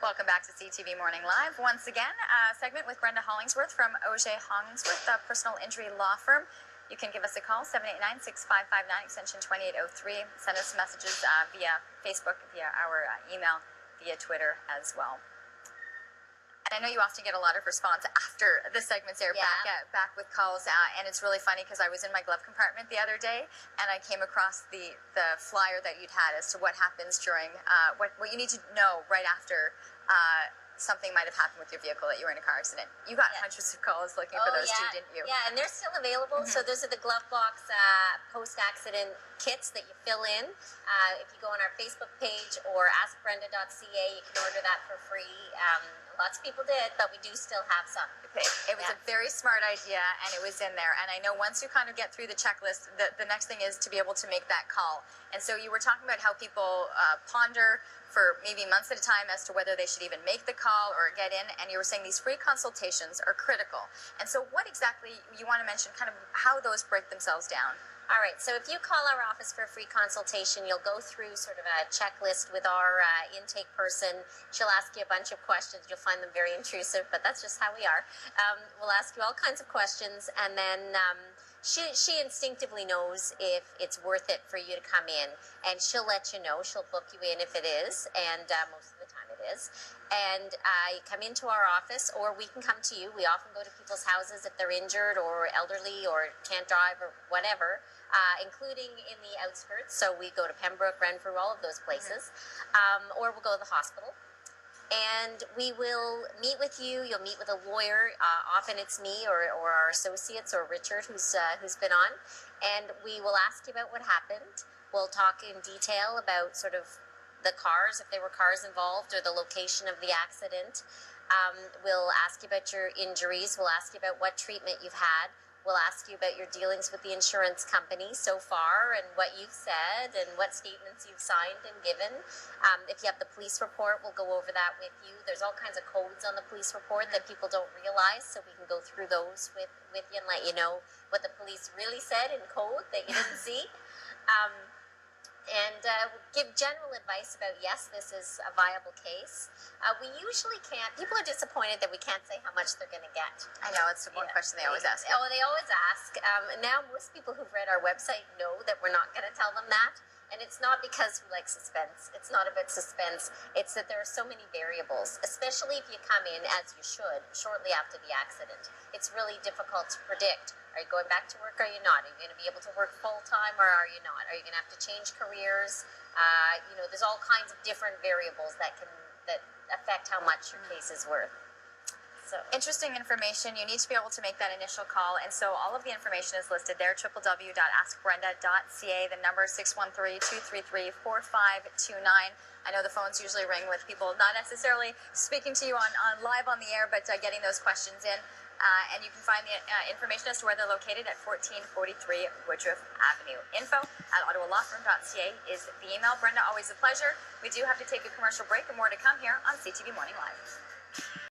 Welcome back to CTV Morning Live. Once again, a segment with Brenda Hollingsworth from Auger Hollingsworth, a personal injury law firm. You can give us a call, 789-6559, extension 2803. Send us messages via Facebook, via our email, via Twitter as well. And I know you often get a lot of response after the segments air, back with calls, and it's really funny because I was in my glove compartment the other day, and I came across the flyer that you'd had as to what happens during, what you need to know right after something might have happened with your vehicle, that you were in a car accident. You got hundreds of calls looking for those too, didn't you? Yeah, and they're still available. So those are the glove box post-accident kits that you fill in. If you go on our Facebook page or askbrenda.ca, you can order that for free. Lots of people did, but we do still have some. It was a very smart idea, and it was in there. And I know once you kind of get through the checklist, the next thing is to be able to make that call. And so you were talking about how people ponder for maybe months at a time as to whether they should even make the call or get in, and you were saying these free consultations are critical. And so what exactly, you want to mention kind of how those break themselves down? All right, so if you call our office for a free consultation, you'll go through sort of a checklist with our intake person. She'll ask you a bunch of questions. You'll find them very intrusive, but that's just how we are. We'll ask you all kinds of questions, and then she instinctively knows if it's worth it for you to come in, and she'll let you know. She'll book you in if it is, and most of the time it is. And you come into our office, or we can come to you. We often go to people's houses if they're injured or elderly or can't drive or whatever, including in the outskirts. So we go to Pembroke, Renfrew, all of those places. Or we'll go to the hospital. And we will meet with you. You'll meet with a lawyer. Often it's me or our associates or Richard who's been on. And we will ask you about what happened. We'll talk in detail about sort of the cars, if there were cars involved, or the location of the accident. We'll ask you about your injuries. We'll ask you about what treatment you've had. We'll ask you about your dealings with the insurance company so far and what you've said and what statements you've signed and given. If you have the police report, we'll go over that with you. There's all kinds of codes on the police report that people don't realize, so we can go through those with you and let you know what the police really said in code that you didn't see. And give general advice about, yes, this is a viable case. We usually can't, people are disappointed that we can't say how much they're going to get. I know, it's one question they always ask. Oh, they always ask. Now most people who've read our website know that we're not going to tell them that. And it's not because we like suspense. It's not about suspense. It's that there are so many variables, especially if you come in, as you should, shortly after the accident. It's really difficult to predict. Are you going back to work or are you not? Are you going to be able to work full-time or are you not? Are you going to have to change careers? There's all kinds of different variables that affect how much your case is worth. So interesting information. You need to be able to make that initial call, and so all of the information is listed there, www.askbrenda.ca. The number is 613-233-4529. I know the phones usually ring with people not necessarily speaking to you on live on the air, but getting those questions in. And you can find the information as to where they're located at 1443 Woodruff Avenue. Info@ottawalawfirm.ca is the email. Brenda, always a pleasure. We do have to take a commercial break, and more to come here on CTV Morning Live.